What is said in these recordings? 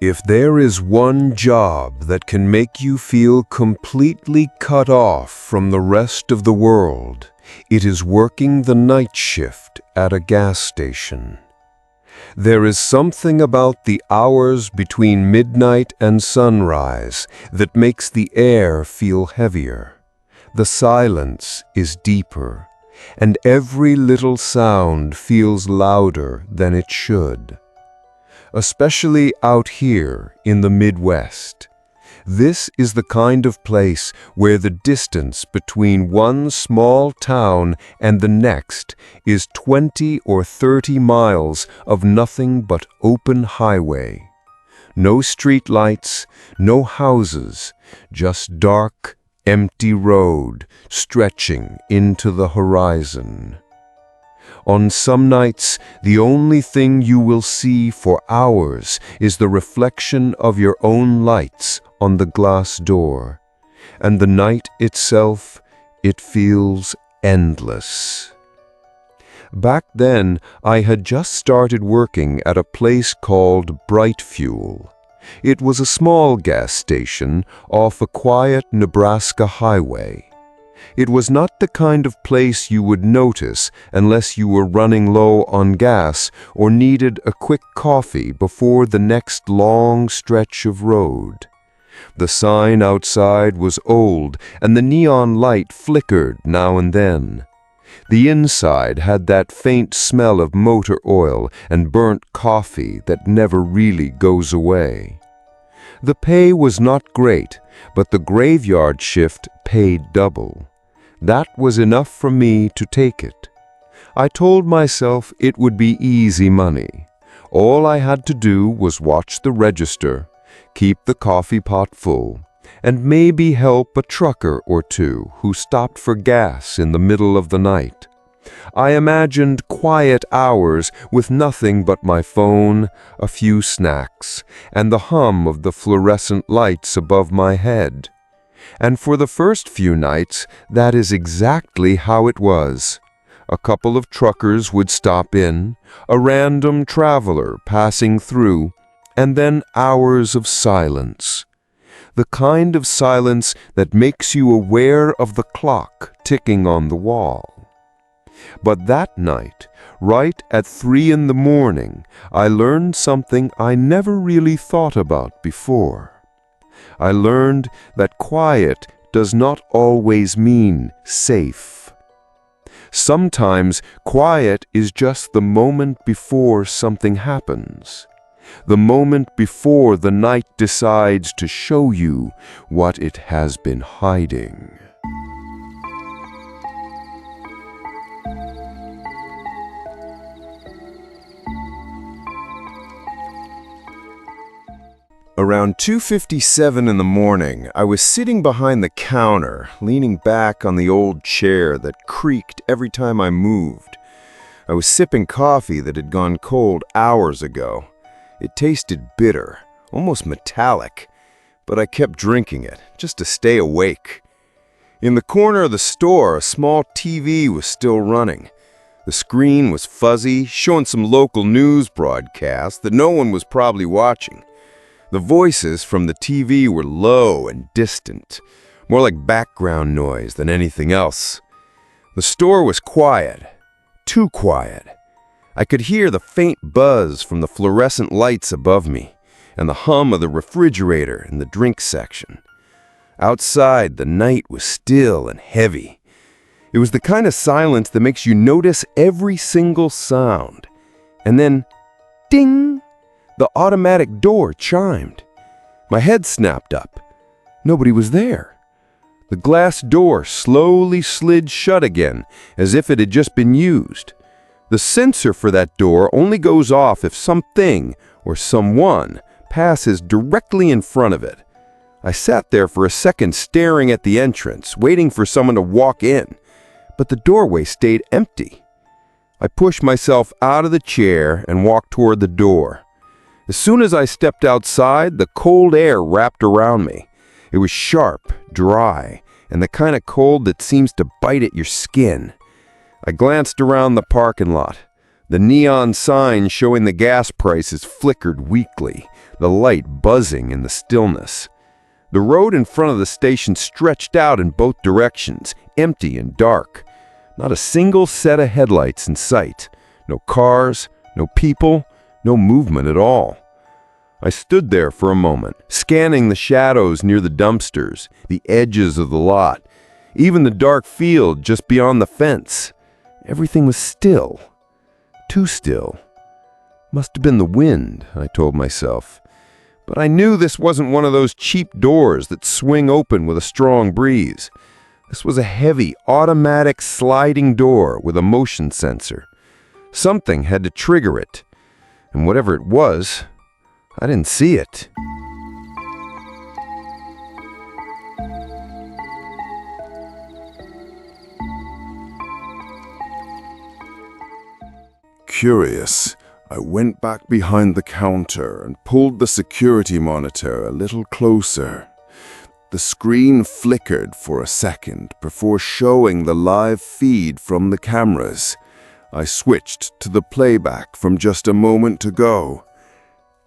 If there is one job that can make you feel completely cut off from the rest of the world, it is working the night shift at a gas station. There is something about the hours between midnight and sunrise that makes the air feel heavier. The silence is deeper, and every little sound feels louder than it should. Especially out here in the Midwest. This is the kind of place where the distance between one small town and the next is 20 or 30 miles of nothing but open highway. No street lights, no houses, just dark, empty road stretching into the horizon. On some nights, the only thing you will see for hours is the reflection of your own lights on the glass door. And the night itself, it feels endless. Back then, I had just started working at a place called Bright Fuel. It was a small gas station off a quiet Nebraska highway. It was not the kind of place you would notice unless you were running low on gas or needed a quick coffee before the next long stretch of road. The sign outside was old, and the neon light flickered now and then. The inside had that faint smell of motor oil and burnt coffee that never really goes away. The pay was not great, but the graveyard shift paid double. That was enough for me to take it. I told myself it would be easy money. All I had to do was watch the register, keep the coffee pot full, and maybe help a trucker or two who stopped for gas in the middle of the night. I imagined quiet hours with nothing but my phone, a few snacks, and the hum of the fluorescent lights above my head. And for the first few nights, that is exactly how it was. A couple of truckers would stop in, a random traveler passing through, and then hours of silence. The kind of silence that makes you aware of the clock ticking on the wall. But that night, right at 3 in the morning, I learned something I never really thought about before. I learned that quiet does not always mean safe. Sometimes quiet is just the moment before something happens. The moment before the night decides to show you what it has been hiding. Around 2:57 in the morning, I was sitting behind the counter, leaning back on the old chair that creaked every time I moved. I was sipping coffee that had gone cold hours ago. It tasted bitter, almost metallic, but I kept drinking it, just to stay awake. In the corner of the store, a small TV was still running. The screen was fuzzy, showing some local news broadcast that no one was probably watching. The voices from the TV were low and distant, more like background noise than anything else. The store was quiet, too quiet. I could hear the faint buzz from the fluorescent lights above me and the hum of the refrigerator in the drink section. Outside, the night was still and heavy. It was the kind of silence that makes you notice every single sound. And then, ding! The automatic door chimed. My head snapped up. Nobody was there. The glass door slowly slid shut again, as if it had just been used. The sensor for that door only goes off if something or someone passes directly in front of it. I sat there for a second staring at the entrance, waiting for someone to walk in, but the doorway stayed empty. I pushed myself out of the chair and walked toward the door. As soon as I stepped outside, the cold air wrapped around me. It was sharp, dry, and the kind of cold that seems to bite at your skin. I glanced around the parking lot. The neon sign showing the gas prices flickered weakly, the light buzzing in the stillness. The road in front of the station stretched out in both directions, empty and dark. Not a single set of headlights in sight. No cars, no people, no movement at all. I stood there for a moment, scanning the shadows near the dumpsters, the edges of the lot, even the dark field just beyond the fence. Everything was still. Too still. Must have been the wind, I told myself. But I knew this wasn't one of those cheap doors that swing open with a strong breeze. This was a heavy, automatic sliding door with a motion sensor. Something had to trigger it. And whatever it was, I didn't see it. Curious, I went back behind the counter and pulled the security monitor a little closer. The screen flickered for a second before showing the live feed from the cameras. I switched to the playback from just a moment ago.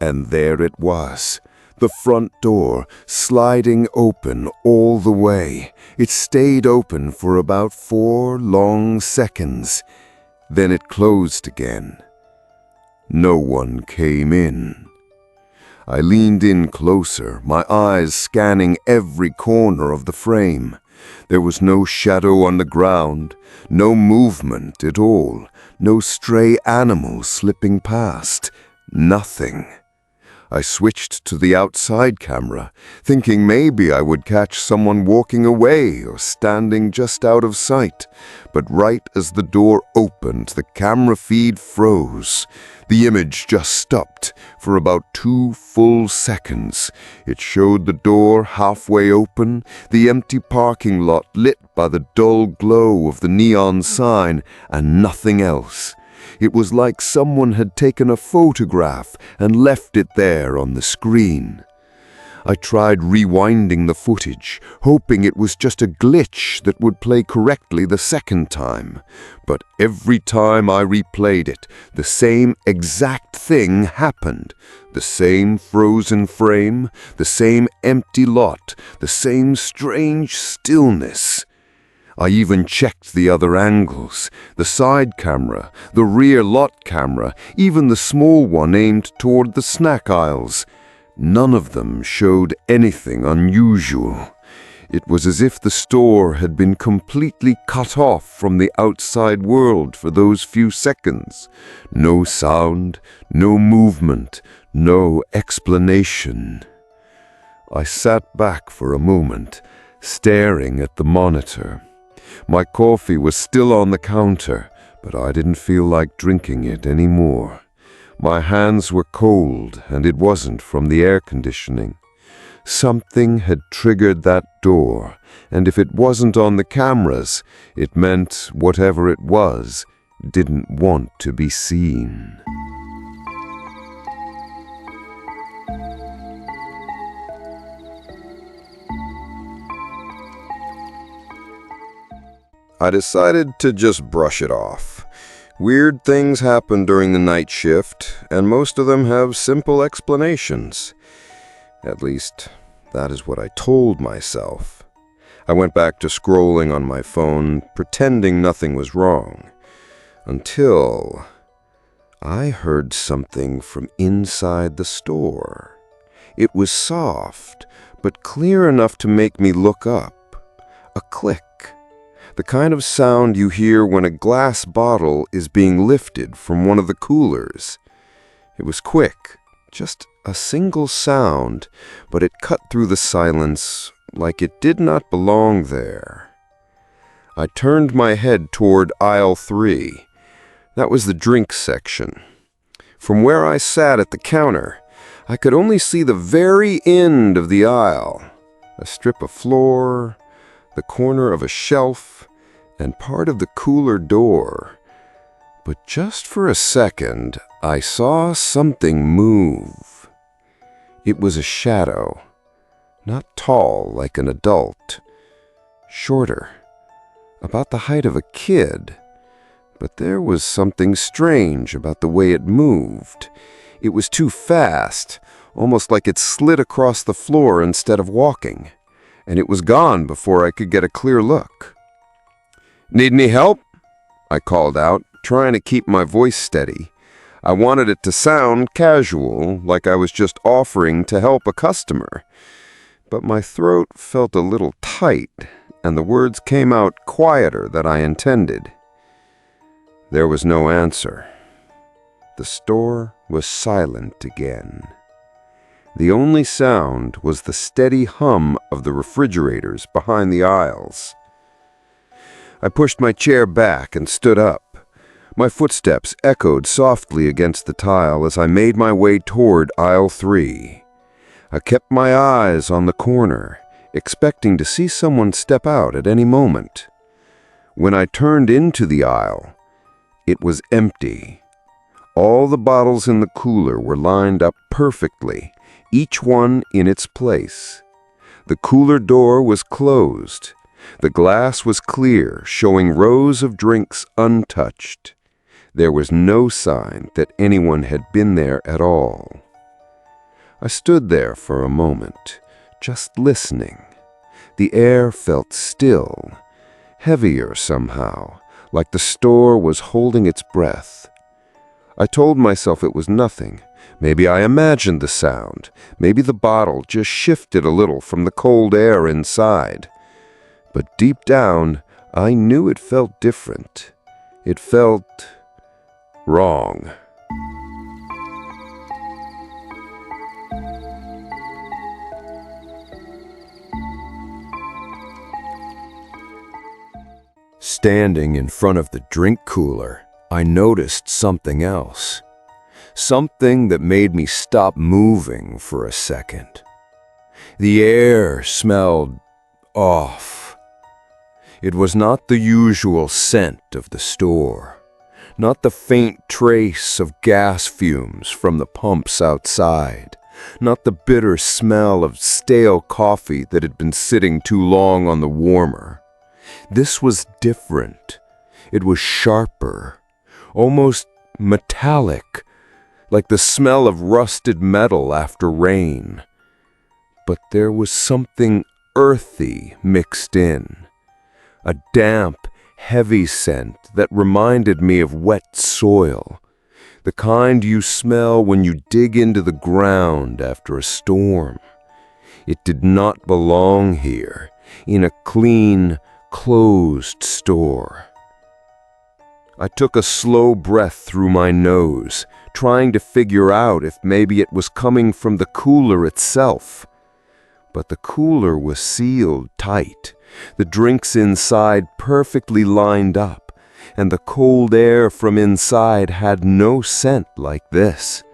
And there it was, the front door sliding open all the way. It stayed open for about 4 long seconds. Then it closed again. No one came in. I leaned in closer, my eyes scanning every corner of the frame. There was no shadow on the ground, no movement at all, no stray animals slipping past, nothing. I switched to the outside camera, thinking maybe I would catch someone walking away or standing just out of sight. But right as the door opened, the camera feed froze. The image just stopped for about 2 full seconds. It showed the door halfway open, the empty parking lot lit by the dull glow of the neon sign, and nothing else. It was like someone had taken a photograph and left it there on the screen. I tried rewinding the footage, hoping it was just a glitch that would play correctly the second time. But every time I replayed it, the same exact thing happened. The same frozen frame, the same empty lot, the same strange stillness. I even checked the other angles, the side camera, the rear lot camera, even the small one aimed toward the snack aisles. None of them showed anything unusual. It was as if the store had been completely cut off from the outside world for those few seconds. No sound, no movement, no explanation. I sat back for a moment, staring at the monitor. My coffee was still on the counter, but I didn't feel like drinking it anymore. My hands were cold, and it wasn't from the air conditioning. Something had triggered that door, and if it wasn't on the cameras, it meant whatever it was didn't want to be seen. I decided to just brush it off. Weird things happen during the night shift, and most of them have simple explanations. At least, that is what I told myself. I went back to scrolling on my phone, pretending nothing was wrong. Until I heard something from inside the store. It was soft, but clear enough to make me look up. A click. The kind of sound you hear when a glass bottle is being lifted from one of the coolers. It was quick, just a single sound, but it cut through the silence like it did not belong there. I turned my head toward aisle 3. That was the drinks section. From where I sat at the counter, I could only see the very end of the aisle, a strip of floor, the corner of a shelf, and part of the cooler door. But just for a second, I saw something move. It was a shadow, not tall like an adult, shorter, about the height of a kid, But there was something strange about the way it moved. It was too fast, almost like it slid across the floor instead of walking, and it was gone before I could get a clear look. "Need any help?" I called out, trying to keep my voice steady. I wanted it to sound casual, like I was just offering to help a customer. But my throat felt a little tight, and the words came out quieter than I intended. There was no answer. The store was silent again. The only sound was the steady hum of the refrigerators behind the aisles. I pushed my chair back and stood up. My footsteps echoed softly against the tile as I made my way toward aisle 3. I kept my eyes on the corner, expecting to see someone step out at any moment. When I turned into the aisle, it was empty. All the bottles in the cooler were lined up perfectly, each one in its place. The cooler door was closed. The glass was clear, showing rows of drinks untouched. There was no sign that anyone had been there at all. I stood there for a moment, just listening. The air felt still, heavier somehow, like the store was holding its breath. I told myself it was nothing. Maybe I imagined the sound. Maybe the bottle just shifted a little from the cold air inside. But deep down, I knew it felt different. It felt wrong. Standing in front of the drink cooler, I noticed something else. Something that made me stop moving for a second. The air smelled off. It was not the usual scent of the store. Not the faint trace of gas fumes from the pumps outside. Not the bitter smell of stale coffee that had been sitting too long on the warmer. This was different. It was sharper, almost metallic, like the smell of rusted metal after rain. But there was something earthy mixed in. A damp, heavy scent that reminded me of wet soil, the kind you smell when you dig into the ground after a storm. It did not belong here, in a clean, closed store. I took a slow breath through my nose, trying to figure out if maybe it was coming from the cooler itself. But the cooler was sealed tight, the drinks inside perfectly lined up, and the cold air from inside had no scent like this.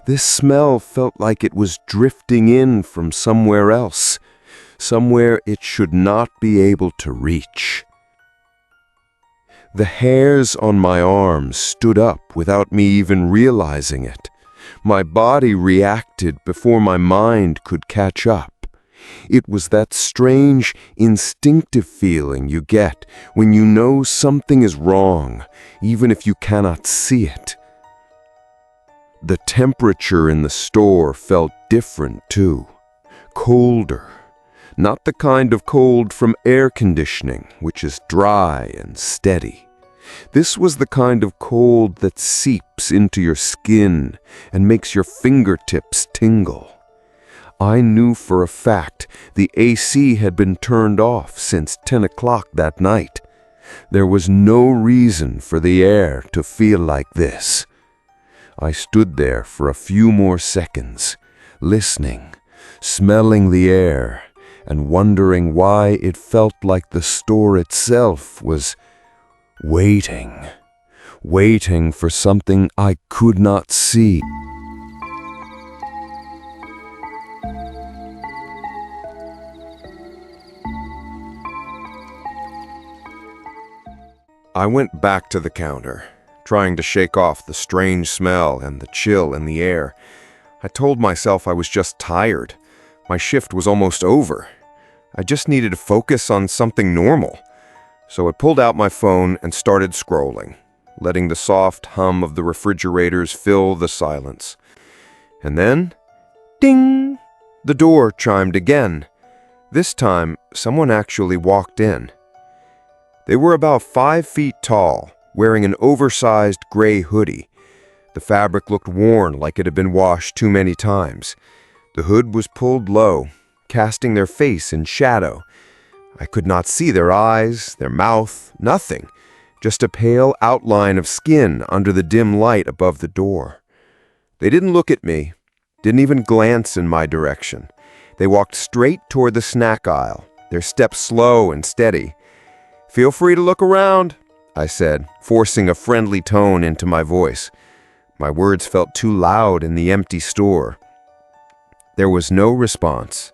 This smell felt like it was drifting in from somewhere else, somewhere it should not be able to reach. The hairs on my arms stood up without me even realizing it. My body reacted before my mind could catch up. It was that strange, instinctive feeling you get when you know something is wrong, even if you cannot see it. The temperature in the store felt different too, colder. Not the kind of cold from air conditioning, which is dry and steady. This was the kind of cold that seeps into your skin and makes your fingertips tingle. I knew for a fact the AC had been turned off since 10 o'clock that night. There was no reason for the air to feel like this. I stood there for a few more seconds, listening, smelling the air, and wondering why it felt like the store itself was waiting for something I could not see. I went back to the counter, trying to shake off the strange smell and the chill in the air. I told myself I was just tired. My shift was almost over. I just needed to focus on something normal. So I pulled out my phone and started scrolling, letting the soft hum of the refrigerators fill the silence. And then, ding! The door chimed again. This time, someone actually walked in. They were about 5 feet tall, wearing an oversized gray hoodie. The fabric looked worn like it had been washed too many times. The hood was pulled low, casting their face in shadow. I could not see their eyes, their mouth, nothing. Just a pale outline of skin under the dim light above the door. They didn't look at me, didn't even glance in my direction. They walked straight toward the snack aisle, their steps slow and steady. "Feel free to look around," I said, forcing a friendly tone into my voice. My words felt too loud in the empty store. There was no response.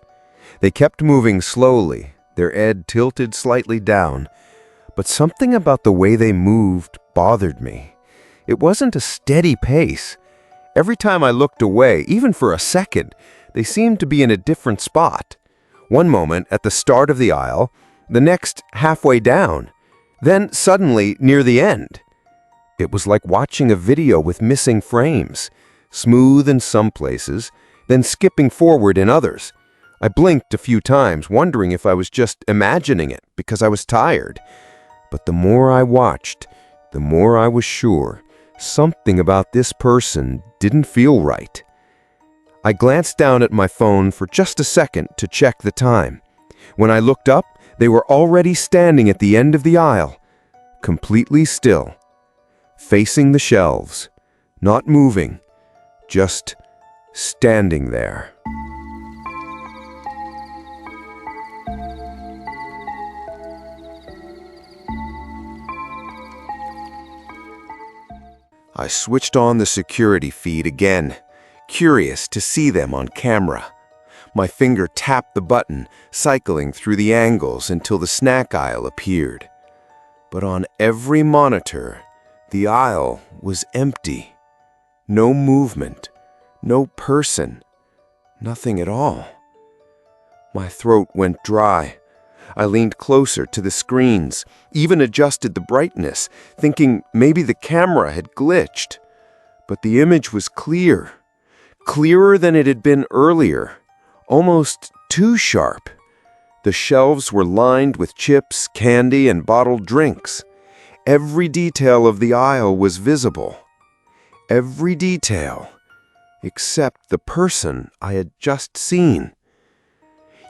They kept moving slowly, their head tilted slightly down. But something about the way they moved bothered me. It wasn't a steady pace. Every time I looked away, even for a second, they seemed to be in a different spot. One moment at the start of the aisle, the next halfway down, then suddenly near the end. It was like watching a video with missing frames, smooth in some places, then skipping forward in others. I blinked a few times, wondering if I was just imagining it because I was tired. But the more I watched, the more I was sure something about this person didn't feel right. I glanced down at my phone for just a second to check the time. When I looked up, they were already standing at the end of the aisle, completely still, facing the shelves, not moving, just standing there. I switched on the security feed again, curious to see them on camera. My finger tapped the button, cycling through the angles until the snack aisle appeared. But on every monitor, the aisle was empty. No movement, no person, nothing at all. My throat went dry. I leaned closer to the screens, even adjusted the brightness, thinking maybe the camera had glitched. But the image was clear, clearer than it had been earlier, almost too sharp. The shelves were lined with chips, candy, and bottled drinks. Every detail of the aisle was visible. Every detail, except the person I had just seen.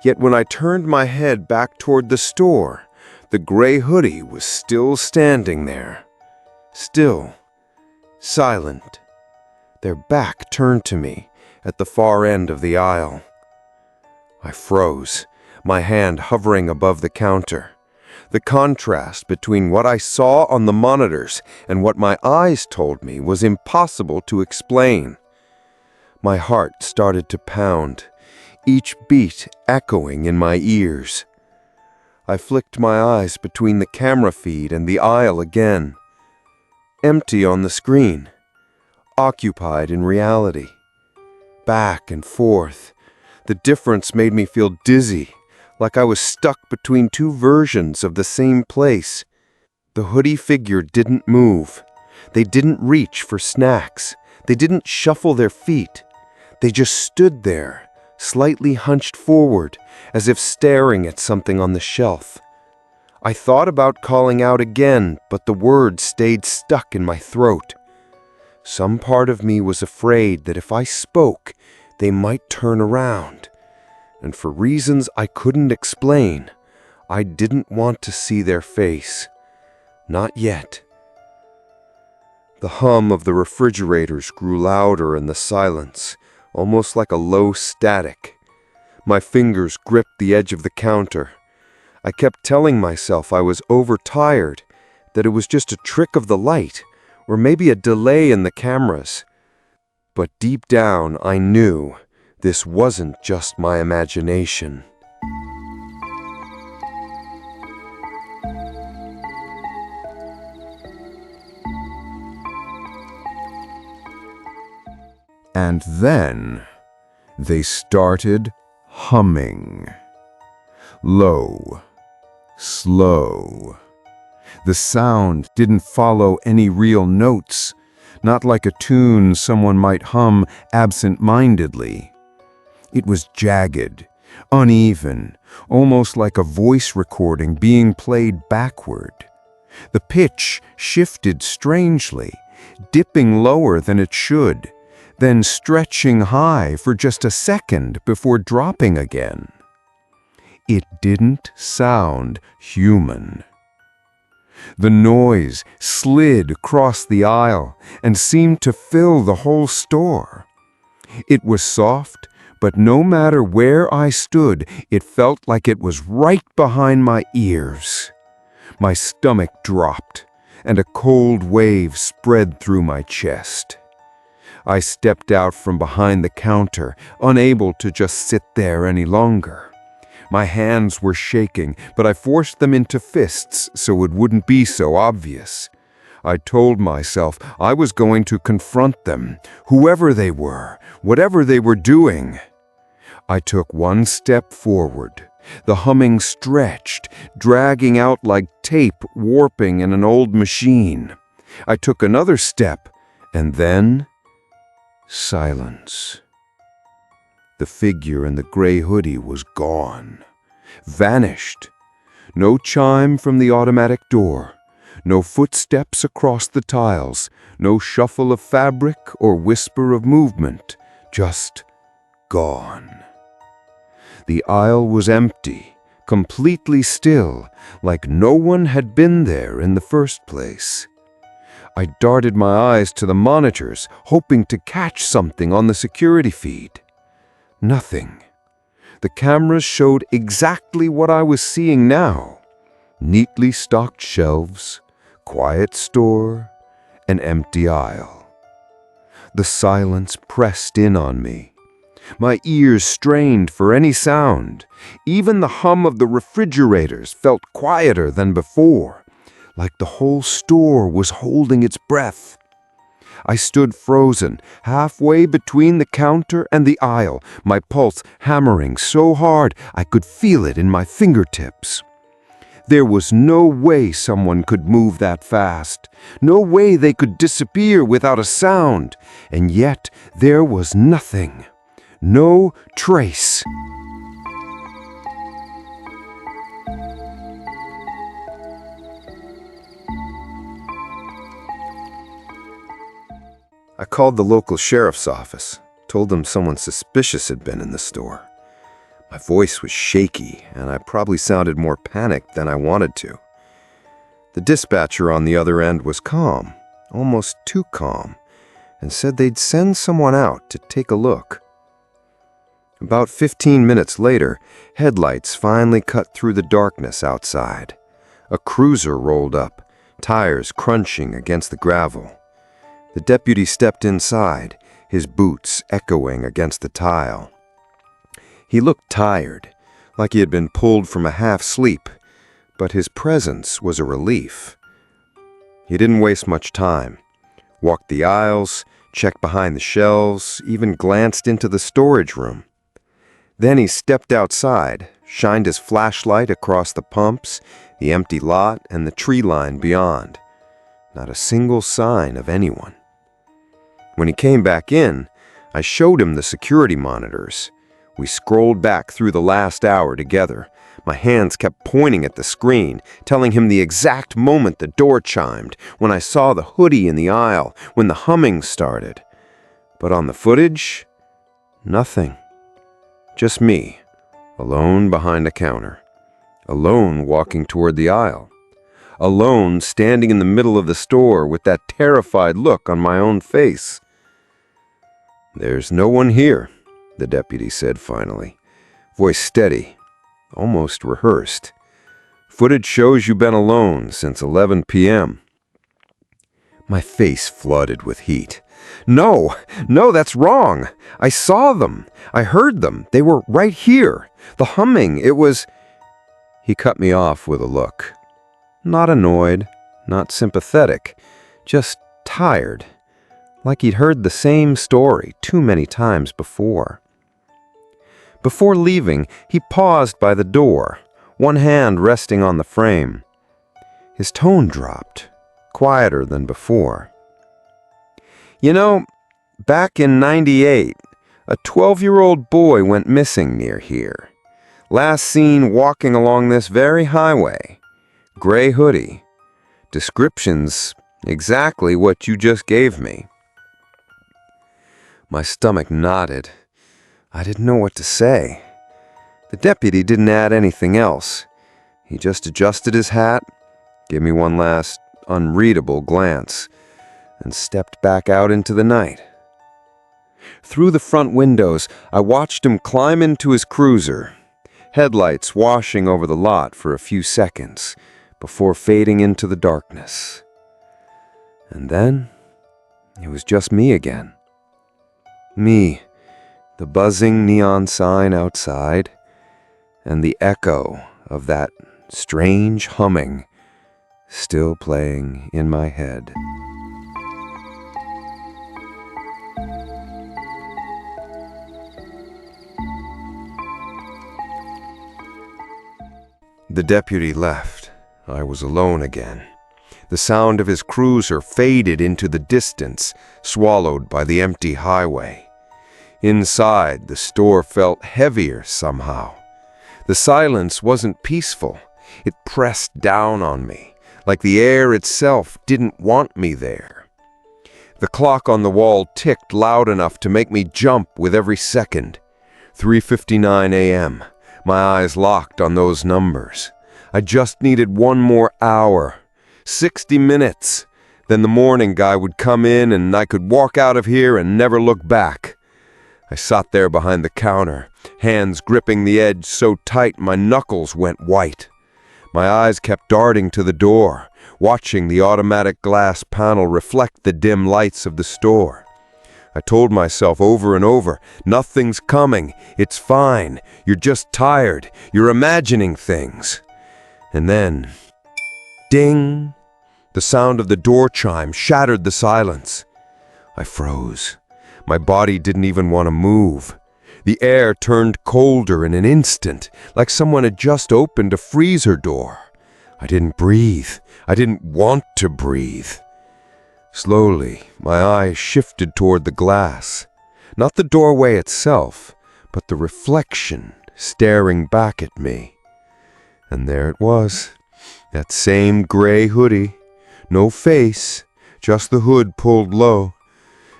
Yet when I turned my head back toward the store, the gray hoodie was still standing there. Still, silent, their back turned to me at the far end of the aisle. I froze, my hand hovering above the counter. The contrast between what I saw on the monitors and what my eyes told me was impossible to explain. My heart started to pound, each beat echoing in my ears. I flicked my eyes between the camera feed and the aisle again. Empty on the screen, occupied in reality. Back and forth, the difference made me feel dizzy, like I was stuck between two versions of the same place. The hoodie figure didn't move. They didn't reach for snacks. They didn't shuffle their feet. They just stood there, slightly hunched forward, as if staring at something on the shelf. I thought about calling out again, but the words stayed stuck in my throat. Some part of me was afraid that if I spoke, they might turn around. And for reasons I couldn't explain, I didn't want to see their face. Not yet. The hum of the refrigerators grew louder in the silence, almost like a low static. My fingers gripped the edge of the counter. I kept telling myself I was overtired, that it was just a trick of the light, or maybe a delay in the cameras. But deep down, I knew this wasn't just my imagination. And then they started humming. Low, slow, The sound didn't follow any real notes, not like a tune someone might hum absent-mindedly. It was jagged, uneven, almost like a voice recording being played backward. The pitch shifted strangely, dipping lower than it should, then stretching high for just a second before dropping again. It didn't sound human. The noise slid across the aisle and seemed to fill the whole store. It was soft, but no matter where I stood, it felt like it was right behind my ears. My stomach dropped, and a cold wave spread through my chest. I stepped out from behind the counter, unable to just sit there any longer. My hands were shaking, but I forced them into fists so it wouldn't be so obvious. I told myself I was going to confront them, whoever they were, whatever they were doing. I took one step forward. The humming stretched, dragging out like tape warping in an old machine. I took another step, and then silence. The figure in the gray hoodie was gone, vanished. No chime from the automatic door, no footsteps across the tiles, no shuffle of fabric or whisper of movement, just gone. The aisle was empty, completely still, like no one had been there in the first place. I darted my eyes to the monitors, hoping to catch something on the security feed. Nothing. The cameras showed exactly what I was seeing now. Neatly stocked shelves, quiet store, an empty aisle. The silence pressed in on me. My ears strained for any sound. Even the hum of the refrigerators felt quieter than before, like the whole store was holding its breath. I stood frozen, halfway between the counter and the aisle, my pulse hammering so hard I could feel it in my fingertips. There was no way someone could move that fast, no way they could disappear without a sound, and yet there was nothing. No trace. I called the local sheriff's office, told them someone suspicious had been in the store. My voice was shaky, and I probably sounded more panicked than I wanted to. The dispatcher on the other end was calm, almost too calm, and said they'd send someone out to take a look. About 15 minutes later, headlights finally cut through the darkness outside. A cruiser rolled up, tires crunching against the gravel. The deputy stepped inside, his boots echoing against the tile. He looked tired, like he had been pulled from a half-sleep, but his presence was a relief. He didn't waste much time. Walked the aisles, checked behind the shelves, even glanced into the storage room. Then he stepped outside, shined his flashlight across the pumps, the empty lot, and the tree line beyond. Not a single sign of anyone. When he came back in, I showed him the security monitors. We scrolled back through the last hour together. My hands kept pointing at the screen, telling him the exact moment the door chimed, when I saw the hoodie in the aisle, when the humming started. But on the footage, nothing. Just me, alone behind a counter, alone walking toward the aisle, alone standing in the middle of the store with that terrified look on my own face. "There's no one here," the deputy said finally, voice steady, almost rehearsed. "Footage shows you've been alone since 11 p.m. My face flooded with heat. No, that's wrong. I saw them. I heard them. They were right here. The humming, it was... He cut me off with a look. Not annoyed, not sympathetic, just tired. Like he'd heard the same story too many times before. Before leaving, he paused by the door, one hand resting on the frame. His tone dropped, quieter than before. "You know, back in '98, a 12-year-old boy went missing near here. Last seen walking along this very highway. Gray hoodie. Description's exactly what you just gave me." My stomach knotted. I didn't know what to say. The deputy didn't add anything else. He just adjusted his hat, gave me one last unreadable glance, and stepped back out into the night. Through the front windows, I watched him climb into his cruiser, headlights washing over the lot for a few seconds before fading into the darkness. And then, it was just me again. Me, the buzzing neon sign outside, and the echo of that strange humming still playing in my head. The deputy left. I was alone again. The sound of his cruiser faded into the distance, swallowed by the empty highway. Inside, the store felt heavier somehow. The silence wasn't peaceful. It pressed down on me, like the air itself didn't want me there. The clock on the wall ticked loud enough to make me jump with every second. 3:59 a.m. My eyes locked on those numbers. I just needed one more hour. 60 minutes. Then the morning guy would come in and I could walk out of here and never look back. I sat there behind the counter, hands gripping the edge so tight my knuckles went white. My eyes kept darting to the door, watching the automatic glass panel reflect the dim lights of the store. I told myself over and over, nothing's coming, it's fine, you're just tired, you're imagining things. And then, ding! The sound of the door chime shattered the silence. I froze. My body didn't even want to move. The air turned colder in an instant, like someone had just opened a freezer door. I didn't breathe. I didn't want to breathe. Slowly, my eyes shifted toward the glass. Not the doorway itself, but the reflection staring back at me. And there it was, that same gray hoodie. No face, just the hood pulled low.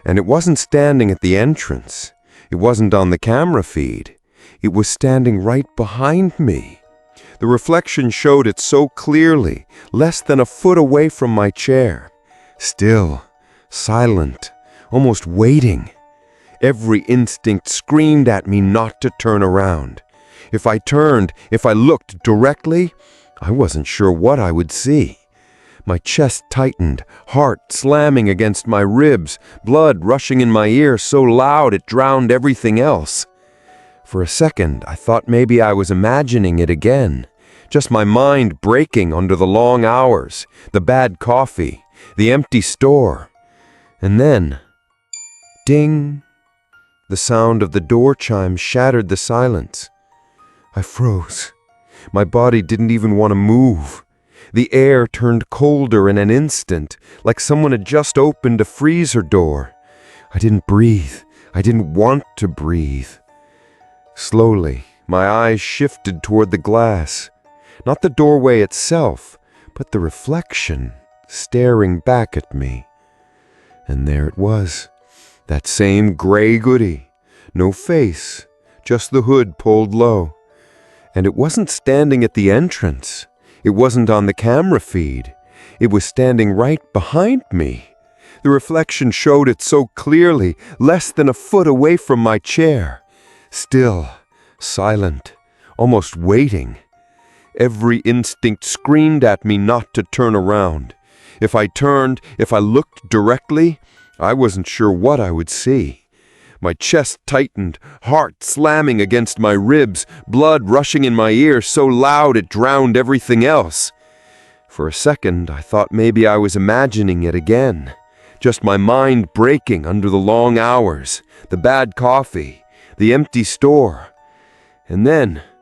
And it wasn't standing at the entrance. It wasn't on the camera feed. It was standing right behind me. The reflection showed it so clearly, less than a foot away from my chair. Still, silent, almost waiting. Every instinct screamed at me not to turn around. If I turned, if I looked directly, I wasn't sure what I would see. My chest tightened, heart slamming against my ribs, blood rushing in my ear so loud it drowned everything else. For a second, I thought maybe I was imagining it again. Just my mind breaking under the long hours, the bad coffee, the empty store. And then, ding! The sound of the door chime shattered the silence. I froze. My body didn't even want to move. The air turned colder in an instant, like someone had just opened a freezer door. I didn't breathe. I didn't want to breathe. Slowly, my eyes shifted toward the glass. Not the doorway itself, but the reflection staring back at me. And there it was, that same gray hoodie. No face, just the hood pulled low. And it wasn't standing at the entrance. It wasn't on the camera feed. It was standing right behind me. The reflection showed it so clearly, less than a foot away from my chair. Still, silent, almost waiting. Every instinct screamed at me not to turn around. If I turned, if I looked directly, I wasn't sure what I would see. My chest tightened, heart slamming against my ribs, blood rushing in my ear so loud it drowned everything else. For a second, I thought maybe I was imagining it again. Just my mind breaking under the long hours, the bad coffee, the empty store. And then,